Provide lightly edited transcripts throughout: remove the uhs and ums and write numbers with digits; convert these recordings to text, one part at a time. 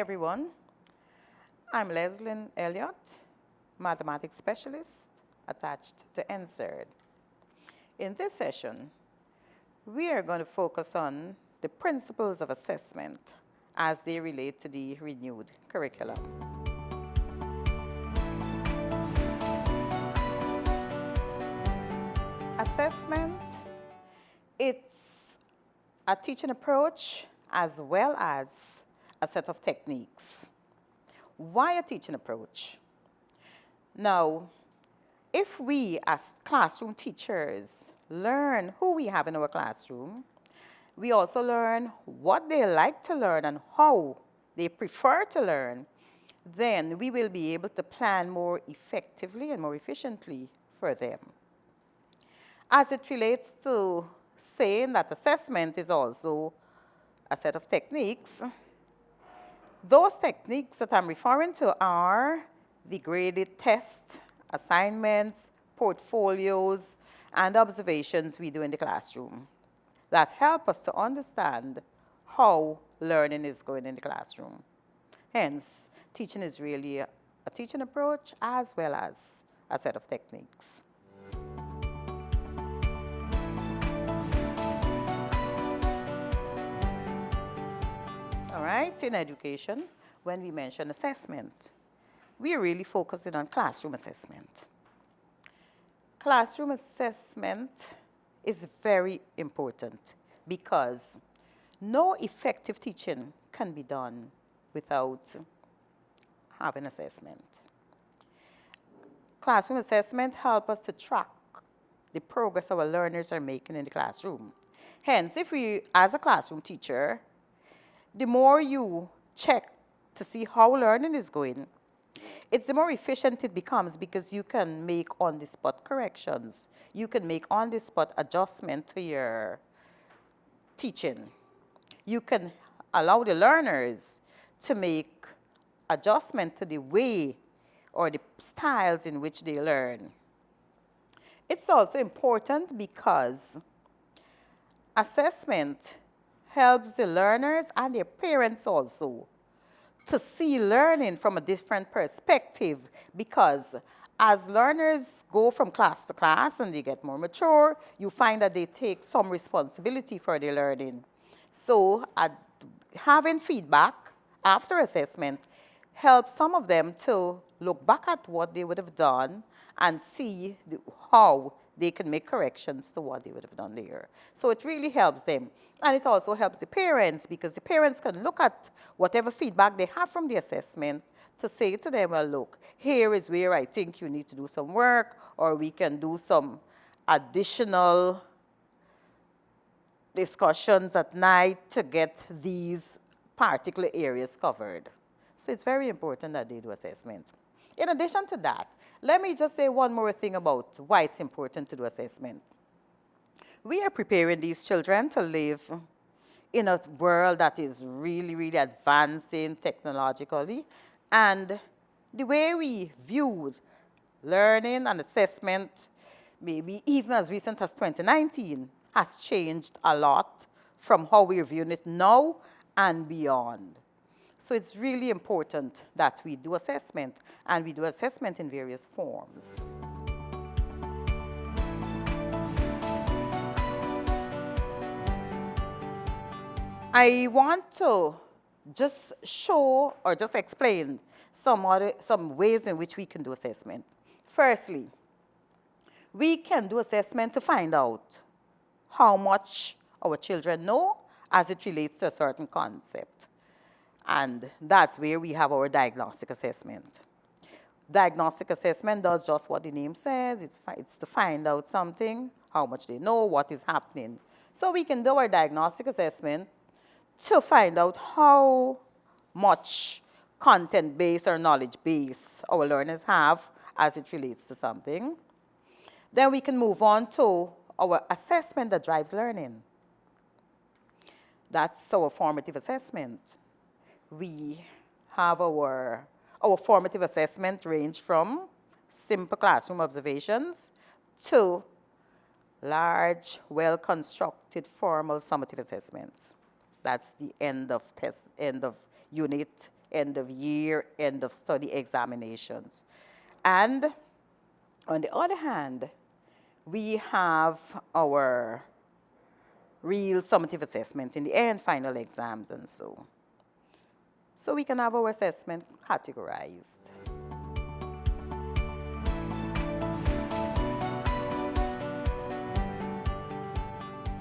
everyone. I'm Leslyn Elliott, mathematics specialist attached to NSERD. In this session, we are going to focus on the principles of assessment as they relate to the renewed curriculum. Assessment, it's a teaching approach as well as a set of techniques. Why a teaching approach? Now, if we as classroom teachers learn who we have in our classroom, we also learn what they like to learn and how they prefer to learn, then we will be able to plan more effectively and more efficiently for them. As it relates to saying that assessment is also a set of techniques, those techniques that I'm referring to are the graded tests, assignments, portfolios, and observations we do in the classroom that help us to understand how learning is going in the classroom. Hence, teaching is really a teaching approach as well as a set of techniques. All right, in education, when we mention assessment, we are really focusing on classroom assessment. Classroom assessment is very important because no effective teaching can be done without having assessment. Classroom assessment helps us to track the progress our learners are making in the classroom. Hence, if we, as a classroom teacher, the more you check to see how learning is going, it's the more efficient it becomes because you can make on-the-spot corrections. You can make on-the-spot adjustment to your teaching. You can allow the learners to make adjustment to the way or the styles in which they learn. It's also important because assessment helps the learners and their parents also to see learning from a different perspective, because as learners go from class to class and they get more mature, you find that they take some responsibility for their learning. So having feedback after assessment helps some of them to look back at what they would have done and see how they can make corrections to what they would have done there. So it really helps them. And it also helps the parents because the parents can look at whatever feedback they have from the assessment to say to them, well, look, here is where I think you need to do some work, or we can do some additional discussions at night to get these particular areas covered. So it's very important that they do assessment. In addition to that, let me just say one more thing about why it's important to do assessment. We are preparing these children to live in a world that is really, really advancing technologically. And the way we viewed learning and assessment, maybe even as recent as 2019, has changed a lot from how we're viewing it now and beyond. So it's really important that we do assessment, and we do assessment in various forms. I want to just show or just explain some ways in which we can do assessment. Firstly, we can do assessment to find out how much our children know as it relates to a certain concept. And that's where we have our diagnostic assessment. Diagnostic assessment does just what the name says. It's to find out something, how much they know, what is happening. So we can do our diagnostic assessment to find out how much content base or knowledge base our learners have as it relates to something. Then we can move on to our assessment that drives learning. That's our formative assessment. We have our formative assessment range from simple classroom observations to large, well-constructed formal summative assessments. That's the end of test, end of unit, end of year, end of study examinations. And on the other hand, we have our real summative assessment in the end, final exams and so. So we can have our assessment categorized.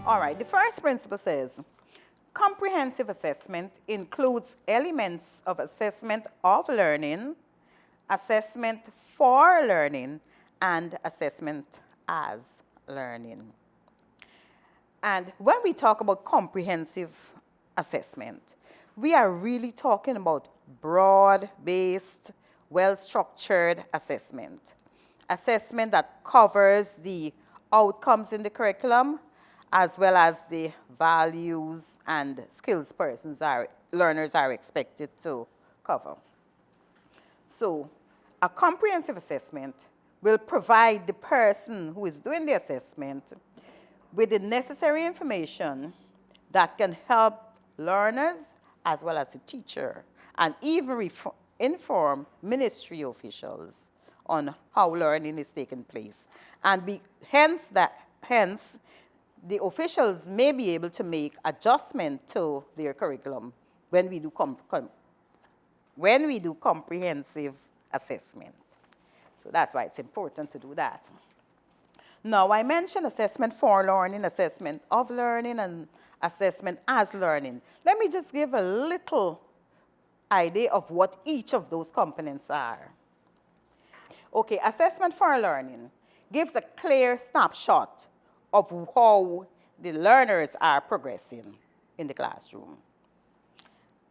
All right, the first principle says, comprehensive assessment includes elements of assessment of learning, assessment for learning, and assessment as learning. And when we talk about comprehensive assessment, we are really talking about broad-based, well-structured assessment. Assessment that covers the outcomes in the curriculum, as well as the values and skills learners are expected to cover. So, a comprehensive assessment will provide the person who is doing the assessment with the necessary information that can help learners as well as the teacher, and even inform ministry officials on how learning is taking place. And hence, the officials may be able to make adjustment to their curriculum when we do comprehensive assessment. So that's why it's important to do that. Now, I mentioned assessment for learning, assessment of learning, and assessment as learning. Let me just give a little idea of what each of those components are. Okay, assessment for learning gives a clear snapshot of how the learners are progressing in the classroom.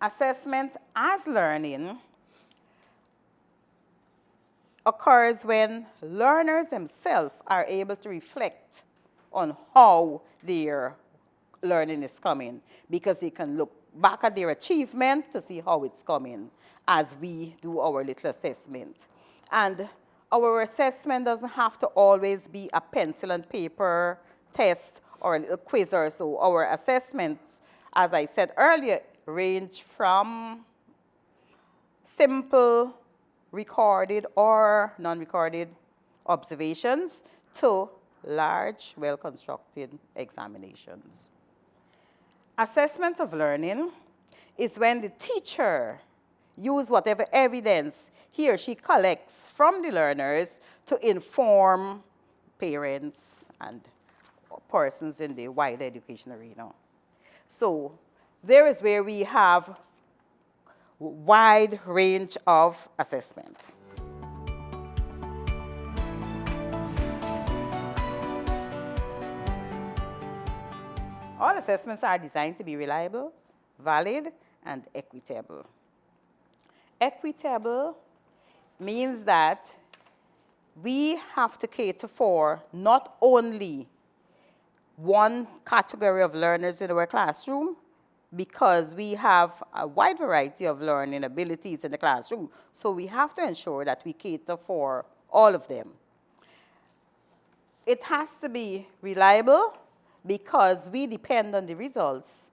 Assessment as learning occurs when learners themselves are able to reflect on how their learning is coming, because they can look back at their achievement to see how it's coming as we do our little assessment. And our assessment doesn't have to always be a pencil and paper test or a little quiz or so. Our assessments, as I said earlier, range from simple recorded or non-recorded observations to large, well-constructed examinations. Assessment of learning is when the teacher uses whatever evidence he or she collects from the learners to inform parents and persons in the wider education arena. So there is where we have wide range of assessment. All assessments are designed to be reliable, valid, and equitable. Equitable means that we have to cater for not only one category of learners in our classroom, because we have a wide variety of learning abilities in the classroom, so we have to ensure that we cater for all of them. It has to be reliable because we depend on the results,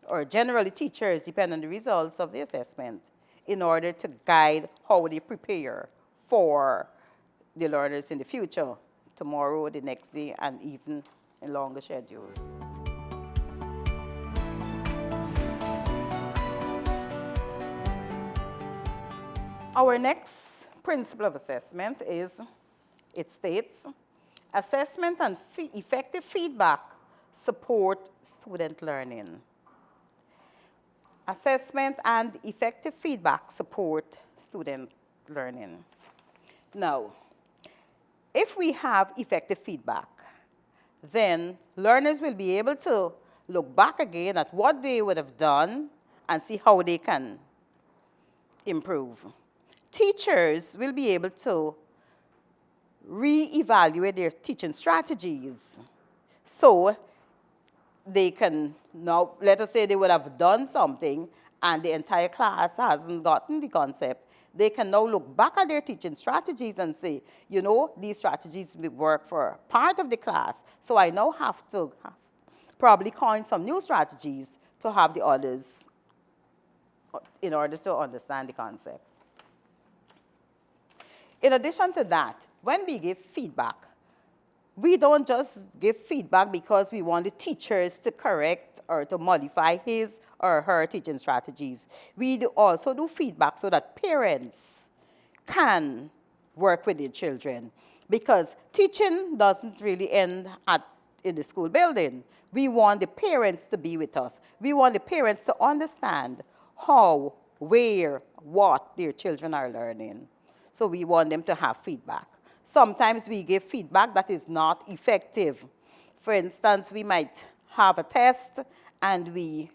or generally teachers depend on the results of the assessment in order to guide how they prepare for the learners in the future, tomorrow, the next day, and even a longer schedule. Our next principle of assessment is, it states, assessment and effective feedback support student learning. Assessment and effective feedback support student learning. Now, if we have effective feedback, then learners will be able to look back again at what they would have done and see how they can improve. Teachers will be able to re-evaluate their teaching strategies. So they can now, let us say they would have done something and the entire class hasn't gotten the concept. They can now look back at their teaching strategies and say, you know, these strategies will work for part of the class, so I now have to probably coin some new strategies to have the others in order to understand the concept. In addition to that, when we give feedback, we don't just give feedback because we want the teachers to correct or to modify his or her teaching strategies. We also do feedback so that parents can work with their children, because teaching doesn't really end in the school building. We want the parents to be with us. We want the parents to understand how, where, what their children are learning. So we want them to have feedback. Sometimes we give feedback that is not effective. For instance, we might have a test and we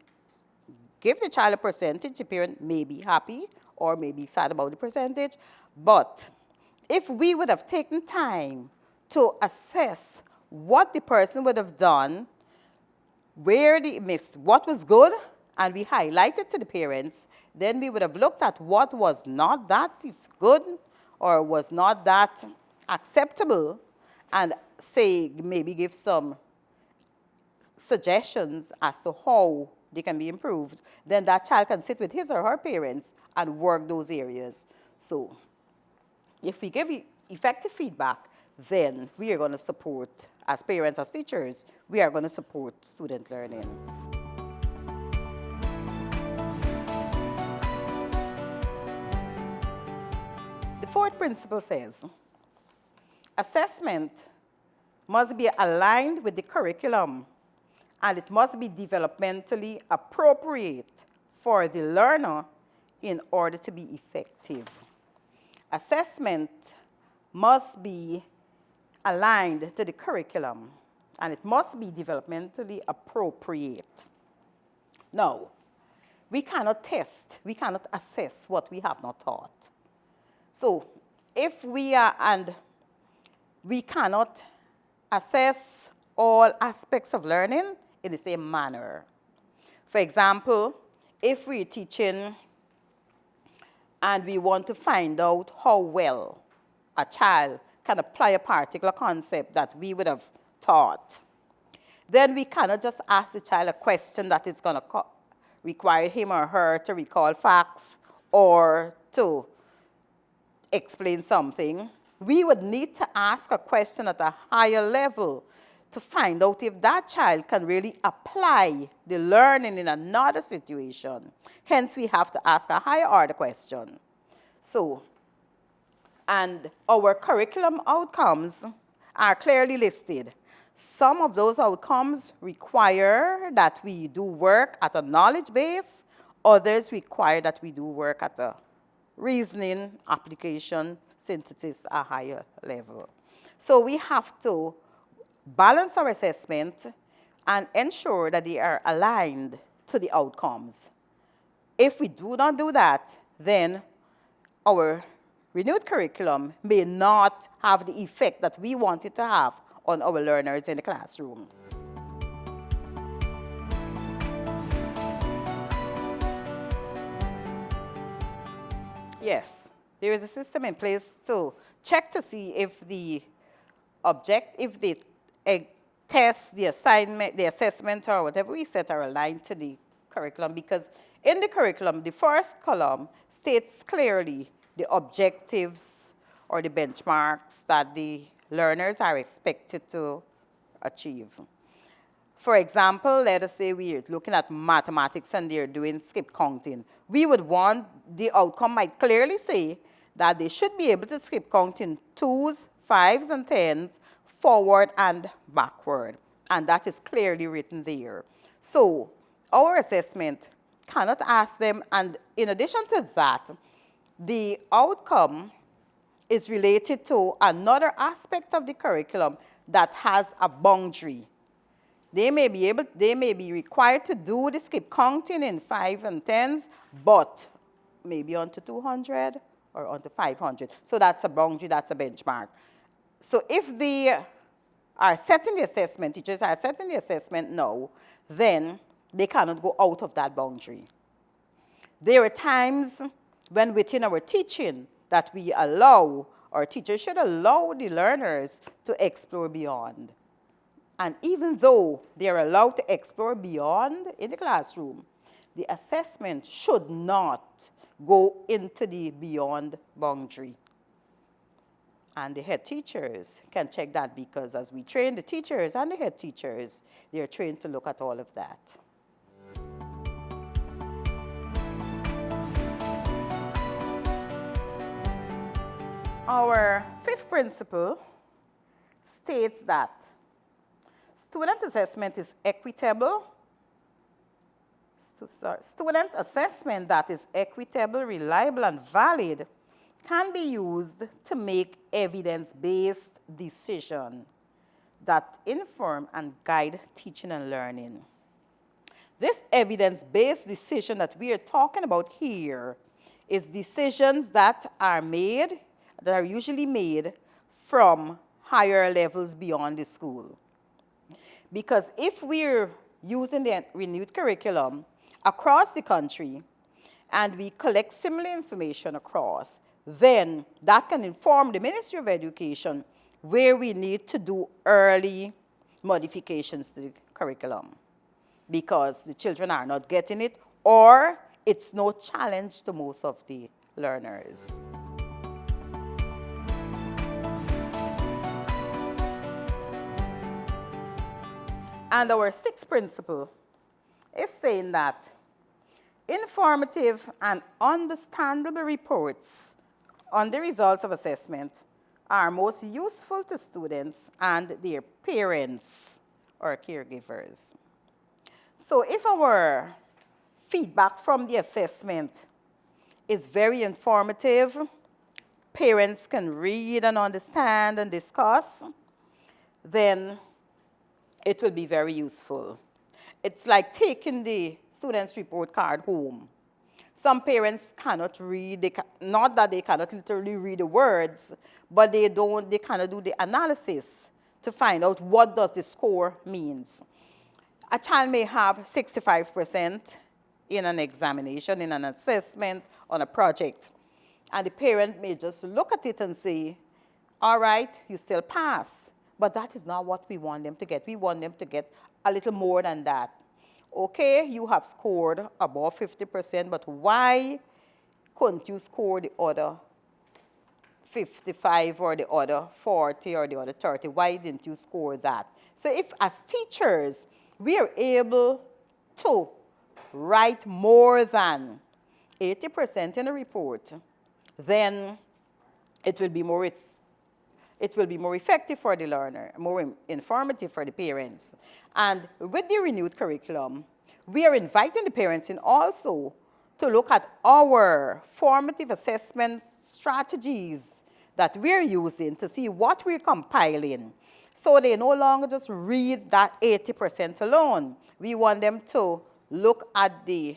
give the child a percentage. The parent may be happy or may be sad about the percentage. But if we would have taken time to assess what the person would have done, where they missed, what was good, and we highlighted to the parents, then we would have looked at what was not that good or was not that acceptable, and say, maybe give some suggestions as to how they can be improved. Then that child can sit with his or her parents and work those areas. So if we give effective feedback, then we are going to support, as parents, as teachers, we are going to support student learning. The fourth principle says, assessment must be aligned with the curriculum, and it must be developmentally appropriate for the learner in order to be effective. Assessment must be aligned to the curriculum, and it must be developmentally appropriate. Now, we cannot test, we cannot assess what we have not taught. So if we are, and we cannot assess all aspects of learning in the same manner. For example, if we're teaching and we want to find out how well a child can apply a particular concept that we would have taught, then we cannot just ask the child a question that is going to require him or her to recall facts or to explain something. We would need to ask a question at a higher level to find out if that child can really apply the learning in another situation. Hence, we have to ask a higher order question. So, and our curriculum outcomes are clearly listed. Some of those outcomes require that we do work at a knowledge base. Others require that we do work at a reasoning, application, synthesis, a higher level. So we have to balance our assessment and ensure that they are aligned to the outcomes. If we do not do that, then our renewed curriculum may not have the effect that we want it to have on our learners in the classroom. Yes, there is a system in place to check to see if the test, the assignment, the assessment, or whatever we set are aligned to the curriculum, because in the curriculum, the first column states clearly the objectives or the benchmarks that the learners are expected to achieve. For example, let us say we're looking at mathematics and they're doing skip counting. We would want, the outcome might clearly say that they should be able to skip counting 2s, 5s, and 10s forward and backward. And that is clearly written there. So our assessment cannot ask them, and in addition to that, the outcome is related to another aspect of the curriculum that has a boundary. They may be required to do the skip counting in 5 and 10s, but maybe onto 200 or onto 500. So that's a boundary, that's a benchmark. So if they are setting the assessment, teachers are setting the assessment now, then they cannot go out of that boundary. There are times when within our teaching that we allow, or teachers should allow the learners to explore beyond. And even though they are allowed to explore beyond in the classroom, the assessment should not go into the beyond boundary. And the head teachers can check that, because as we train the teachers and the head teachers, they are trained to look at all of that. Our fifth principle states that student assessment is equitable. Student assessment that is equitable, reliable, and valid can be used to make evidence-based decisions that inform and guide teaching and learning. This evidence-based decision that we are talking about here is decisions that are usually made from higher levels beyond the school. Because if we're using the renewed curriculum across the country and we collect similar information across, then that can inform the Ministry of Education where we need to do early modifications to the curriculum, because the children are not getting it, or it's no challenge to most of the learners. And our sixth principle is saying that informative and understandable reports on the results of assessment are most useful to students and their parents or caregivers. So if our feedback from the assessment is very informative, parents can read and understand and discuss, then it will be very useful. It's like taking the student's report card home. Some parents cannot read, not that they cannot literally read the words, but they cannot do the analysis to find out what does the score means. A child may have 65% in an examination, in an assessment, on a project, and the parent may just look at it and say, all right, you still pass. But that is not what we want them to get. We want them to get a little more than that. Okay, you have scored above 50%, but why couldn't you score the other 55 or the other 40 or the other 30? Why didn't you score that? So if as teachers, we are able to write more than 80% in a report, then it will be more effective for the learner, more informative for the parents. And with the renewed curriculum, we are inviting the parents in also to look at our formative assessment strategies that we're using to see what we're compiling. So they no longer just read that 80% alone. We want them to look at the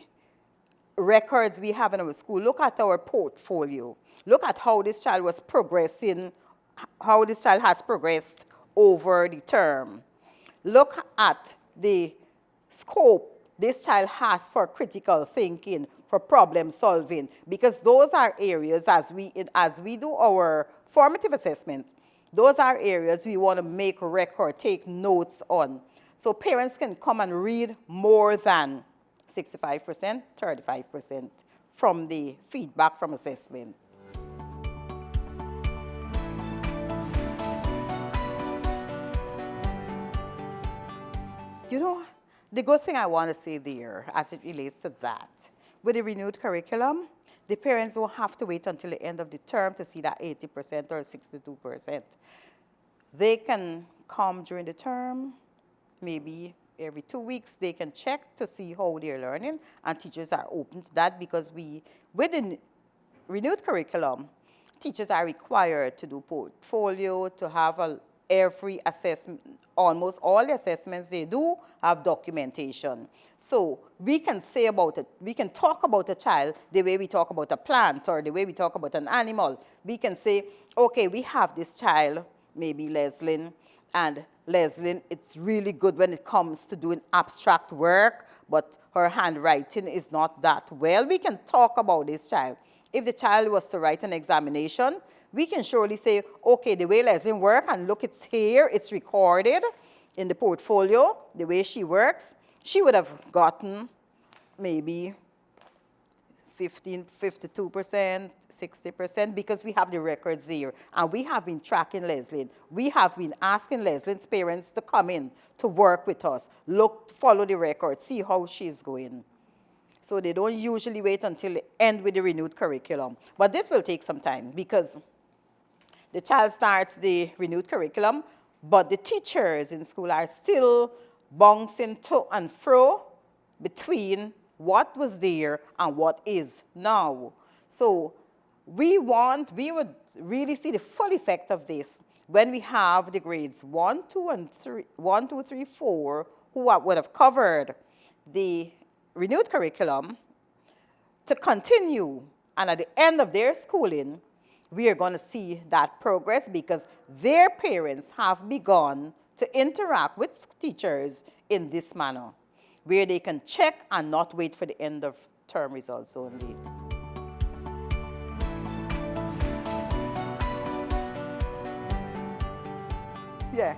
records we have in our school, look at our portfolio, look at how this child was progressing, how this child has progressed over the term. Look at the scope this child has for critical thinking, for problem solving, because those are areas, as we do our formative assessment, those are areas we want to make record, take notes on. So parents can come and read more than 65%, 35% from the feedback from assessment. You know, the good thing I want to say there, as it relates to that, with the renewed curriculum, the parents don't have to wait until the end of the term to see that 80% or 62%. They can come during the term, maybe every 2 weeks, they can check to see how they're learning, and teachers are open to that, because with the renewed curriculum, teachers are required to do portfolio, to have every assessment, almost all the assessments they do have documentation. So we can say about it, we can talk about a child the way we talk about a plant or the way we talk about an animal. We can say, okay, we have this child, maybe Leslyn, and Leslyn, it's really good when it comes to doing abstract work, but her handwriting is not that well. We can talk about this child. If the child was to write an examination, we can surely say, okay, the way Leslyn works, and look, it's here, it's recorded, in the portfolio, the way she works, she would have gotten maybe 52%, 60%, because we have the records there. And we have been tracking Leslyn. We have been asking Leslyn's parents to come in to work with us, look, follow the records, see how she's going. So they don't usually wait until the end with the renewed curriculum. But this will take some time because the child starts the renewed curriculum, but the teachers in school are still bouncing to and fro between what was there and what is now. So we would really see the full effect of this when we have the grades 1, 2, 3, 4, who would have covered the renewed curriculum to continue. And at the end of their schooling, we are going to see that progress because their parents have begun to interact with teachers in this manner, where they can check and not wait for the end of term results only. Yeah.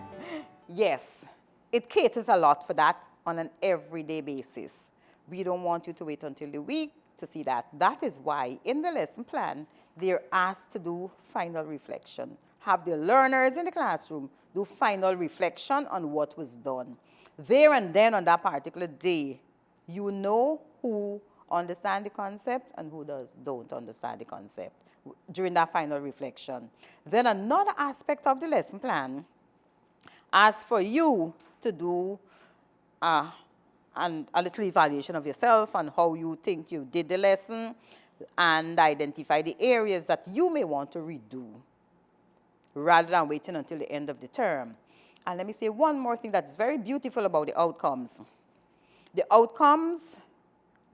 Yes, it caters a lot for that on an everyday basis. We don't want you to wait until the week to see that. That is why in the lesson plan, they're asked to do final reflection. Have the learners in the classroom do final reflection on what was done. There and then on that particular day, you know who understands the concept and who don't understand the concept during that final reflection. Then another aspect of the lesson plan asks for you to do a little evaluation of yourself and how you think you did the lesson and identify the areas that you may want to redo rather than waiting until the end of the term. And let me say one more thing that's very beautiful about the outcomes. The outcomes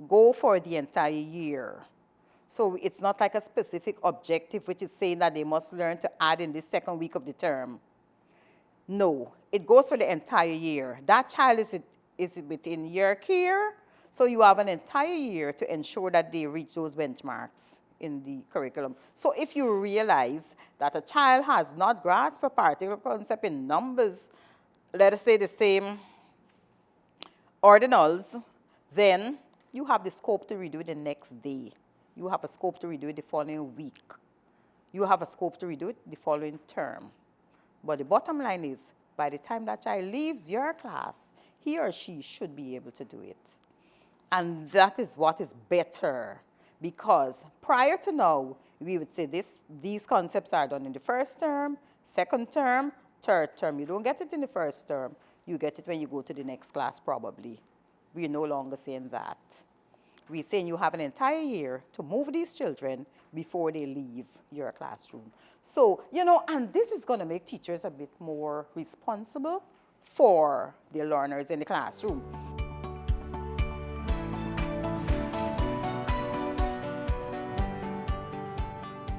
go for the entire year. So it's not like a specific objective which is saying that they must learn to add in the second week of the term. No, it goes for the entire year. That child is within your care, so you have an entire year to ensure that they reach those benchmarks in the curriculum. So if you realize that a child has not grasped a particular concept in numbers, let us say the same ordinals, then you have the scope to redo it the next day. You have a scope to redo it the following week. You have a scope to redo it the following term. But the bottom line is, by the time that child leaves your class, he or she should be able to do it. And that is what is better, because prior to now, we would say these concepts are done in the first term, second term, third term. You don't get it in the first term. You get it when you go to the next class, probably. We're no longer saying that. We're saying you have an entire year to move these children before they leave your classroom. So, and this is going to make teachers a bit more responsible for their learners in the classroom.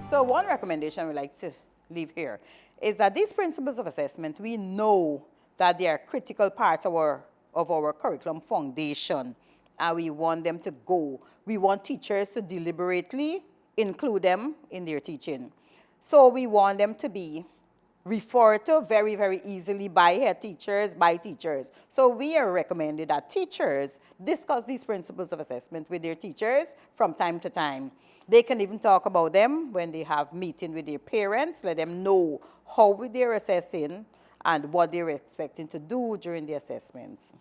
So one recommendation we'd like to leave here is that these principles of assessment, we know that they are critical parts of our curriculum foundation, and we want them to go. We want teachers to deliberately include them in their teaching. So we want them to be referred to very, very easily by head teachers, by teachers. So we are recommending that teachers discuss these principles of assessment with their teachers from time to time. They can even talk about them when they have meeting with their parents, let them know how they're assessing and what they're expecting to do during the assessments.